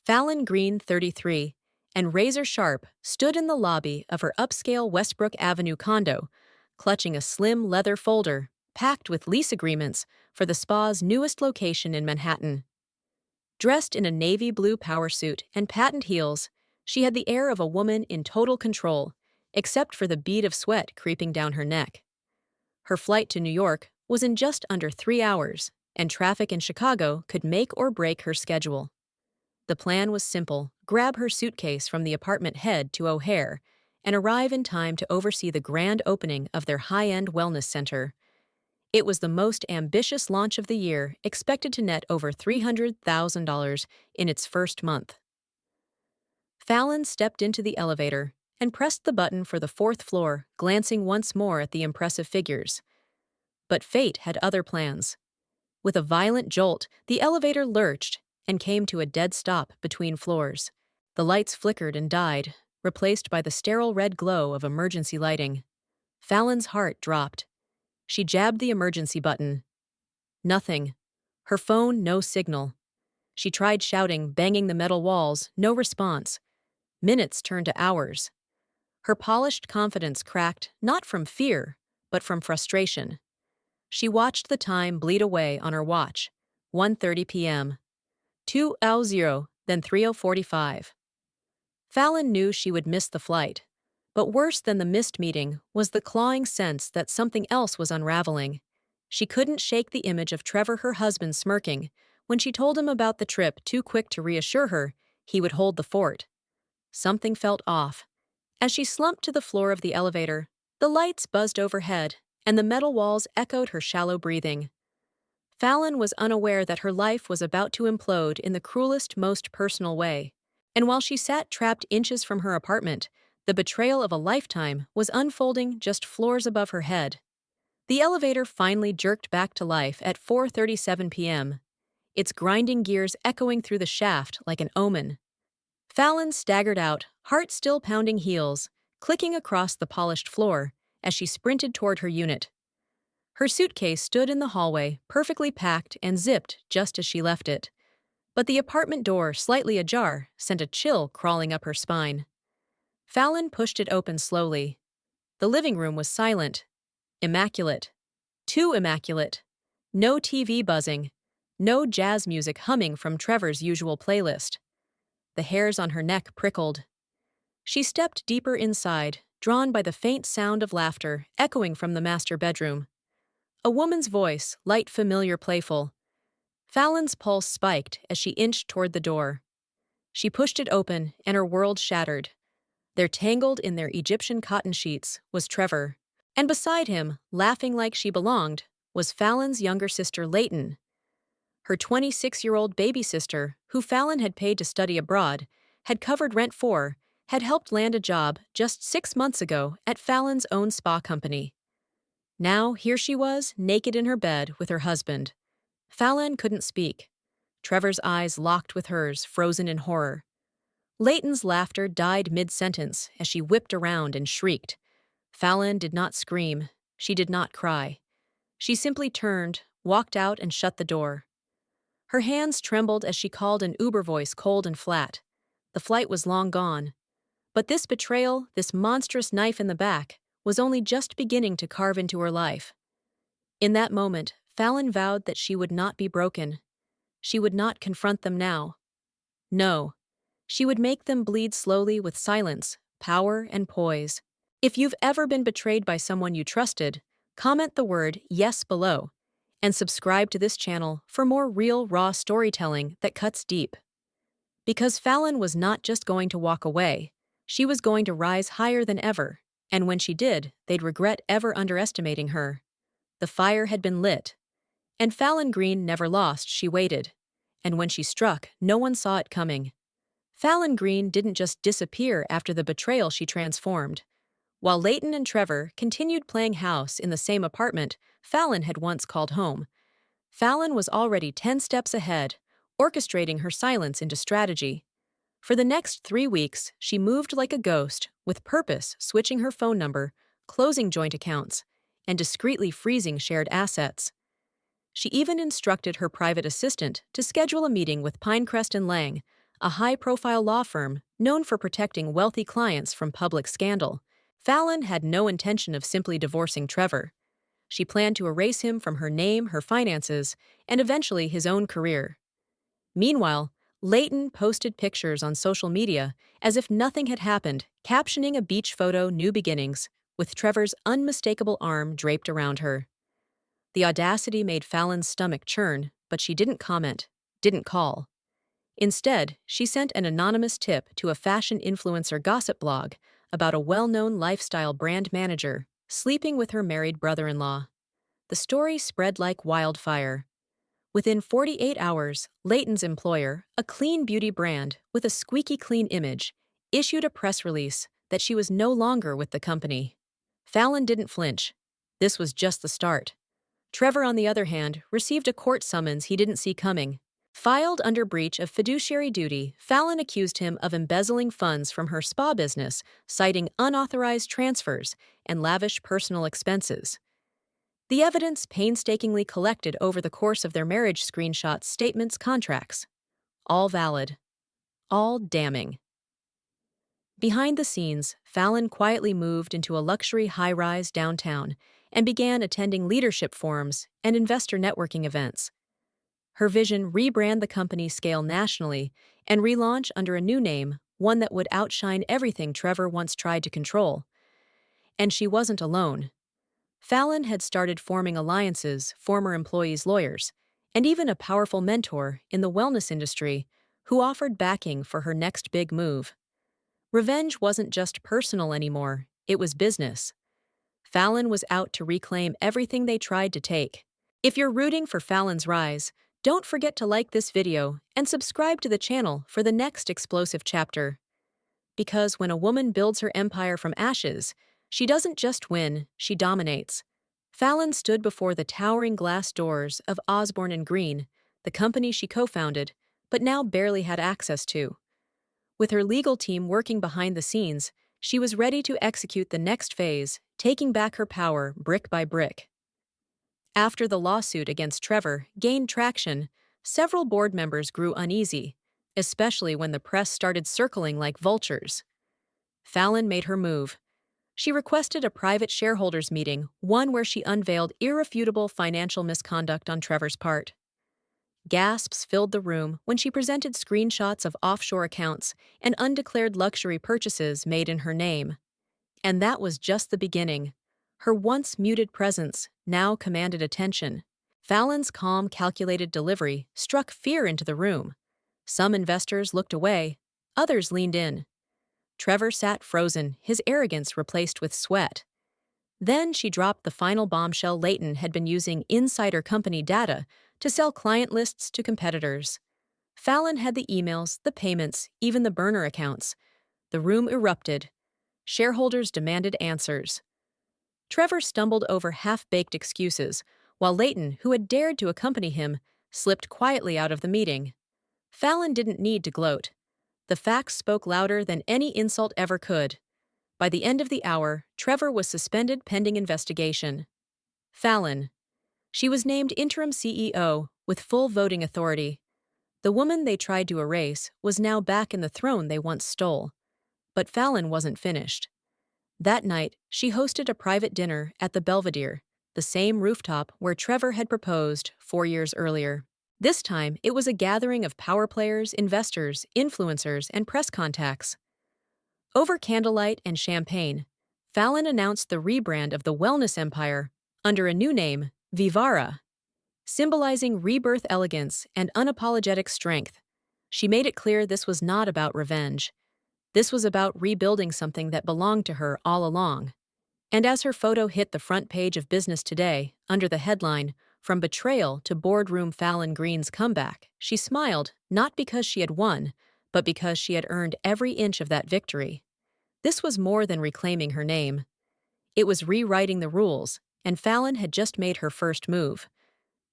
Fallon Green, 33, and razor sharp, stood in the lobby of her upscale Westbrook Avenue condo, clutching a slim leather folder packed with lease agreements for the spa's newest location in Manhattan. Dressed in a navy blue power suit and patent heels, she had the air of a woman in total control, except for the bead of sweat creeping down her neck. Her flight to New York was in just under 3 hours, and traffic in Chicago could make or break her schedule. The plan was simple: grab her suitcase from the apartment head to O'Hare and arrive in time to oversee the grand opening of their high-end wellness center. It was the most ambitious launch of the year, expected to net over $300,000 in its first month. Fallon stepped into the elevator and pressed the button for the fourth floor, glancing once more at the impressive figures. But fate had other plans. With a violent jolt, the elevator lurched and came to a dead stop between floors. The lights flickered and died, replaced by the sterile red glow of emergency lighting. Fallon's heart dropped. She jabbed the emergency button. Nothing. Her phone, no signal. She tried shouting, banging the metal walls, no response. Minutes turned to hours. Her polished confidence cracked, not from fear, but from frustration. She watched the time bleed away on her watch. 1:30 p.m. 2:00, then 3:45. Fallon knew she would miss the flight. But worse than the missed meeting was the clawing sense that something else was unraveling. She couldn't shake the image of Trevor, her husband, smirking when she told him about the trip, too quick to reassure her he would hold the fort. Something felt off. As she slumped to the floor of the elevator, the lights buzzed overhead, and the metal walls echoed her shallow breathing. Fallon was unaware that her life was about to implode in the cruelest, most personal way. And while she sat trapped inches from her apartment, the betrayal of a lifetime was unfolding just floors above her head. The elevator finally jerked back to life at 4:37 p.m., its grinding gears echoing through the shaft like an omen. Fallon staggered out, heart still pounding heels, clicking across the polished floor as she sprinted toward her unit. Her suitcase stood in the hallway, perfectly packed and zipped just as she left it. But the apartment door, slightly ajar, sent a chill crawling up her spine. Fallon pushed it open slowly. The living room was silent. Immaculate. Too immaculate. No TV buzzing. No jazz music humming from Trevor's usual playlist. The hairs on her neck prickled. She stepped deeper inside, drawn by the faint sound of laughter echoing from the master bedroom. A woman's voice, light, familiar, playful. Fallon's pulse spiked as she inched toward the door. She pushed it open, and her world shattered. There, tangled in their Egyptian cotton sheets, was Trevor. And beside him, laughing like she belonged, was Fallon's younger sister Leighton. Her 26-year-old baby sister, who Fallon had paid to study abroad, had covered rent for, had helped land a job just 6 months ago at Fallon's own spa company. Now, here she was, naked in her bed with her husband. Fallon couldn't speak. Trevor's eyes locked with hers, frozen in horror. Leighton's laughter died mid-sentence as she whipped around and shrieked. Fallon did not scream. She did not cry. She simply turned, walked out, and shut the door. Her hands trembled as she called an Uber voice, cold and flat. The flight was long gone. But this betrayal, this monstrous knife in the back, was only just beginning to carve into her life. In that moment, Fallon vowed that she would not be broken. She would not confront them now. No. She would make them bleed slowly with silence, power, and poise. If you've ever been betrayed by someone you trusted, comment the word "yes" below, and subscribe to this channel for more real, raw storytelling that cuts deep. Because Fallon was not just going to walk away, she was going to rise higher than ever, and when she did, they'd regret ever underestimating her. The fire had been lit, and Fallon Green never lost. She waited, and when she struck, no one saw it coming. Fallon Green didn't just disappear after the betrayal, she transformed. While Leighton and Trevor continued playing house in the same apartment Fallon had once called home, Fallon was already 10 steps ahead, orchestrating her silence into strategy. For the next 3 weeks, she moved like a ghost, with purpose, switching her phone number, closing joint accounts, and discreetly freezing shared assets. She even instructed her private assistant to schedule a meeting with Pinecrest and Lang, a high-profile law firm known for protecting wealthy clients from public scandal. Fallon had no intention of simply divorcing Trevor. She planned to erase him from her name, her finances, and eventually his own career. Meanwhile, Leighton posted pictures on social media as if nothing had happened, captioning a beach photo "New Beginnings," with Trevor's unmistakable arm draped around her. The audacity made Fallon's stomach churn, but she didn't comment, didn't call. Instead, she sent an anonymous tip to a fashion influencer gossip blog about a well-known lifestyle brand manager sleeping with her married brother-in-law. The story spread like wildfire. Within 48 hours, Leighton's employer, a clean beauty brand with a squeaky clean image, issued a press release that she was no longer with the company. Fallon didn't flinch. This was just the start. Trevor, on the other hand, received a court summons he didn't see coming. Filed under breach of fiduciary duty, Fallon accused him of embezzling funds from her spa business, citing unauthorized transfers and lavish personal expenses. The evidence painstakingly collected over the course of their marriage screenshots, statements, contracts. All valid. All damning. Behind the scenes, Fallon quietly moved into a luxury high-rise downtown and began attending leadership forums and investor networking events. Her vision: rebrand the company, scale nationally, and relaunch under a new name, one that would outshine everything Trevor once tried to control. And she wasn't alone. Fallon had started forming alliances, former employees, lawyers, and even a powerful mentor in the wellness industry who offered backing for her next big move. Revenge wasn't just personal anymore, it was business. Fallon was out to reclaim everything they tried to take. If you're rooting for Fallon's rise, don't forget to like this video and subscribe to the channel for the next explosive chapter. Because when a woman builds her empire from ashes, she doesn't just win, she dominates. Fallon stood before the towering glass doors of Osborne and Green, the company she co-founded, but now barely had access to. With her legal team working behind the scenes, she was ready to execute the next phase, taking back her power brick by brick. After the lawsuit against Trevor gained traction, several board members grew uneasy, especially when the press started circling like vultures. Fallon made her move. She requested a private shareholders meeting, one where she unveiled irrefutable financial misconduct on Trevor's part. Gasps filled the room when she presented screenshots of offshore accounts and undeclared luxury purchases made in her name. And that was just the beginning. Her once muted presence now commanded attention. Fallon's calm, calculated delivery struck fear into the room. Some investors looked away, others leaned in. Trevor sat frozen, his arrogance replaced with sweat. Then she dropped the final bombshell: Leighton had been using insider company data to sell client lists to competitors. Fallon had the emails, the payments, even the burner accounts. The room erupted. Shareholders demanded answers. Trevor stumbled over half-baked excuses, while Leighton, who had dared to accompany him, slipped quietly out of the meeting. Fallon didn't need to gloat. The facts spoke louder than any insult ever could. By the end of the hour, Trevor was suspended pending investigation. Fallon. She was named interim CEO, with full voting authority. The woman they tried to erase was now back in the throne they once stole. But Fallon wasn't finished. That night, she hosted a private dinner at the Belvedere, the same rooftop where Trevor had proposed 4 years earlier. This time, it was a gathering of power players, investors, influencers, and press contacts. Over candlelight and champagne, Fallon announced the rebrand of the wellness empire under a new name, Vivara. Symbolizing rebirth, elegance, and unapologetic strength, she made it clear this was not about revenge. This was about rebuilding something that belonged to her all along. And as her photo hit the front page of Business Today, under the headline, "From Betrayal to Boardroom, Fallon Green's Comeback," she smiled, not because she had won, but because she had earned every inch of that victory. This was more than reclaiming her name. It was rewriting the rules, and Fallon had just made her first move.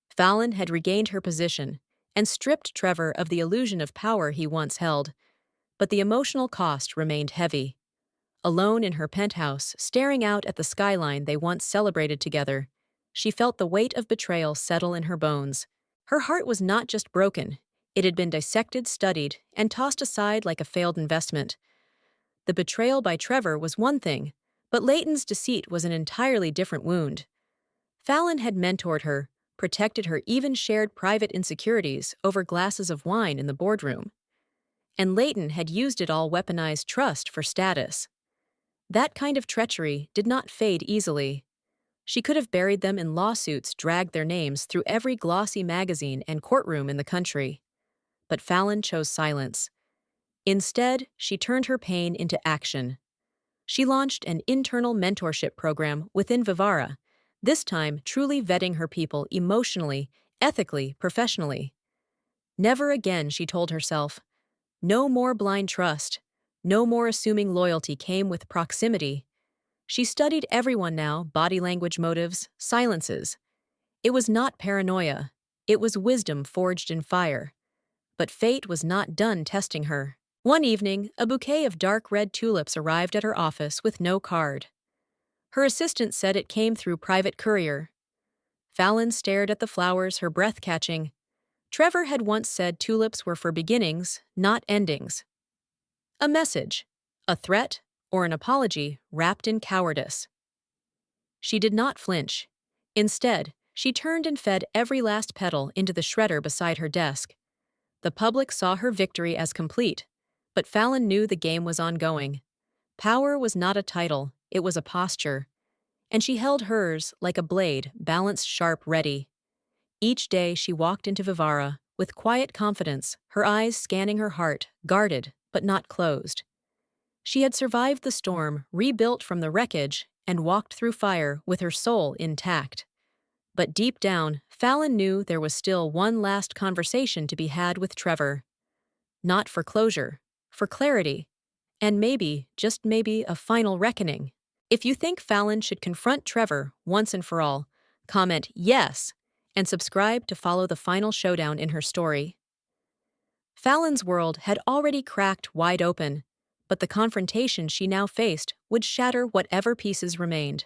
Fallon had regained her position and stripped Trevor of the illusion of power he once held. But the emotional cost remained heavy. Alone in her penthouse, staring out at the skyline they once celebrated together, she felt the weight of betrayal settle in her bones. Her heart was not just broken, It had been dissected, studied, and tossed aside like a failed investment. The betrayal by Trevor was one thing, but Leighton's deceit was an entirely different wound. Fallon had mentored her, protected her, even shared private insecurities over glasses of wine in the boardroom. And Leighton had used it all weaponized trust for status. That kind of treachery did not fade easily. She could have buried them in lawsuits, dragged their names through every glossy magazine and courtroom in the country. But Fallon chose silence. Instead, she turned her pain into action. She launched an internal mentorship program within Vivara, this time truly vetting her people emotionally, ethically, professionally. Never again, she told herself. No more blind trust. No more assuming loyalty came with proximity. She studied everyone now, body language, motives, silences. It was not paranoia. It was wisdom forged in fire. But fate was not done testing her. One evening, a bouquet of dark red tulips arrived at her office with no card. Her assistant said it came through private courier. Fallon stared at the flowers, her breath catching. Trevor had once said tulips were for beginnings, not endings. A message, a threat, or an apology wrapped in cowardice. She did not flinch. Instead, she turned and fed every last petal into the shredder beside her desk. The public saw her victory as complete, but Fallon knew the game was ongoing. Power was not a title, it was a posture. And she held hers like a blade, balanced, sharp, ready. Each day she walked into Vivara with quiet confidence, her eyes scanning her heart, guarded but not closed. She had survived the storm, rebuilt from the wreckage, and walked through fire with her soul intact. But deep down, Fallon knew there was still one last conversation to be had with Trevor. Not for closure, for clarity, and maybe, just maybe, a final reckoning. If you think Fallon should confront Trevor once and for all, comment yes, and subscribe to follow the final showdown in her story. Fallon's world had already cracked wide open, but the confrontation she now faced would shatter whatever pieces remained.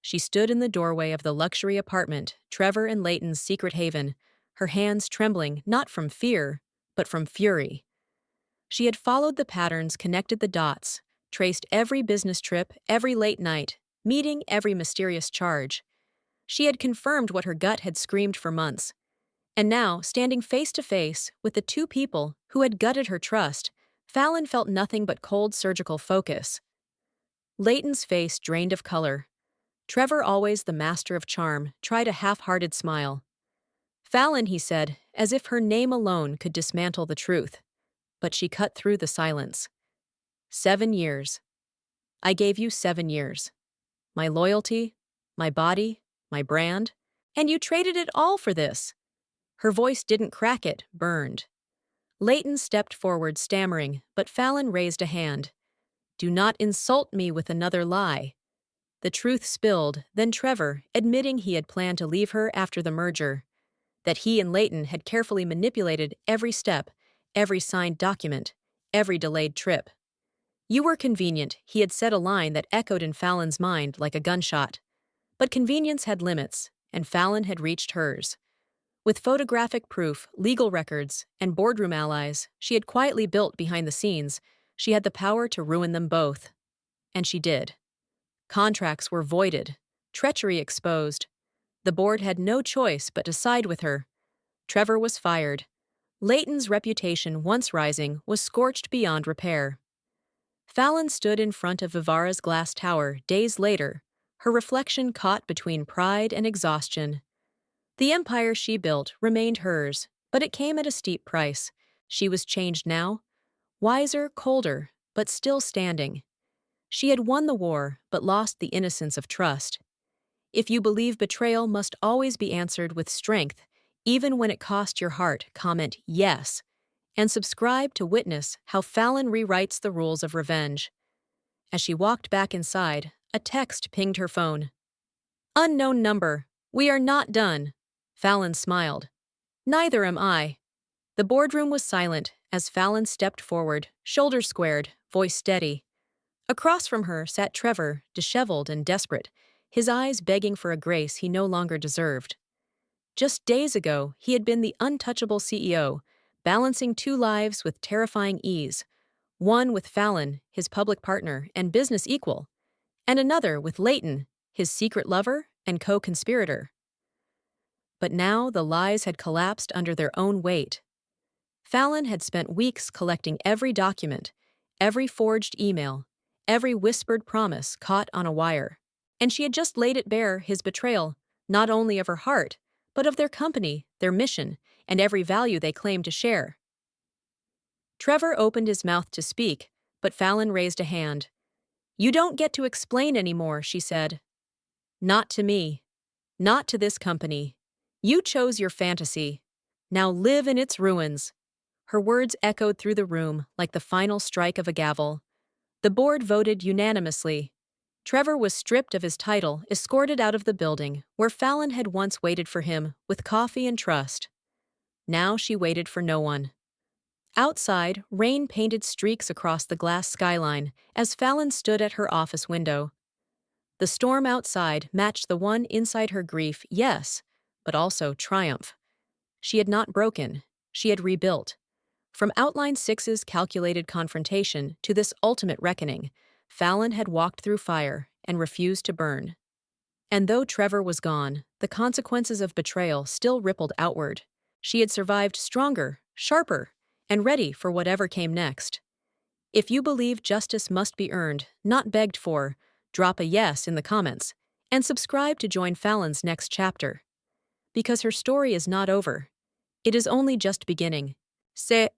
She stood in the doorway of the luxury apartment, Trevor and Leighton's secret haven, her hands trembling not from fear, but from fury. She had followed the patterns, connected the dots, traced every business trip, every late night, meeting every mysterious charge. She had confirmed what her gut had screamed for months. And now, standing face to face with the two people who had gutted her trust, Fallon felt nothing but cold surgical focus. Leighton's face drained of color. Trevor, always the master of charm, tried a half-hearted smile. Fallon, he said, as if her name alone could dismantle the truth. But she cut through the silence. 7 years. I gave you 7 years. My loyalty, my body, my brand, and you traded it all for this. Her voice didn't crack, it burned. Leighton stepped forward, stammering, but Fallon raised a hand. Do not insult me with another lie. The truth spilled, then Trevor, admitting he had planned to leave her after the merger. That he and Leighton had carefully manipulated every step, every signed document, every delayed trip. You were convenient, he had said, a line that echoed in Fallon's mind like a gunshot. But convenience had limits, and Fallon had reached hers. With photographic proof, legal records, and boardroom allies she had quietly built behind the scenes, she had the power to ruin them both. And she did. Contracts were voided, treachery exposed. The board had no choice but to side with her. Trevor was fired. Leighton's reputation, once rising, was scorched beyond repair. Fallon stood in front of Vivara's glass tower days later, her reflection caught between pride and exhaustion. The empire she built remained hers, but it came at a steep price. She was changed now, wiser, colder, but still standing. She had won the war, but lost the innocence of trust. If you believe betrayal must always be answered with strength, even when it cost your heart, comment yes, and subscribe to witness how Fallon rewrites the rules of revenge. As she walked back inside, a text pinged her phone. Unknown number. We are not done. Fallon smiled. Neither am I. The boardroom was silent as Fallon stepped forward, shoulders squared, voice steady. Across from her sat Trevor, disheveled and desperate, his eyes begging for a grace he no longer deserved. Just days ago, he had been the untouchable CEO, balancing two lives with terrifying ease, one with Fallon, his public partner and business equal, and another with Leighton, his secret lover and co-conspirator. But now the lies had collapsed under their own weight. Fallon had spent weeks collecting every document, every forged email, every whispered promise caught on a wire. And she had just laid it bare, his betrayal, not only of her heart, but of their company, their mission, and every value they claimed to share. Trevor opened his mouth to speak, but Fallon raised a hand. "You don't get to explain anymore," she said. "Not to me. Not to this company. You chose your fantasy. Now live in its ruins." Her words echoed through the room like the final strike of a gavel. The board voted unanimously. Trevor was stripped of his title, escorted out of the building where Fallon had once waited for him with coffee and trust. Now she waited for no one. Outside, rain painted streaks across the glass skyline as Fallon stood at her office window. The storm outside matched the one inside her: grief, yes, but also triumph. She had not broken, she had rebuilt. From Outline 6's calculated confrontation to this ultimate reckoning, Fallon had walked through fire and refused to burn. And though Trevor was gone, the consequences of betrayal still rippled outward. She had survived stronger, sharper, and ready for whatever came next. If you believe justice must be earned, not begged for, drop a yes in the comments, and subscribe to join Fallon's next chapter. Because her story is not over. It is only just beginning. Se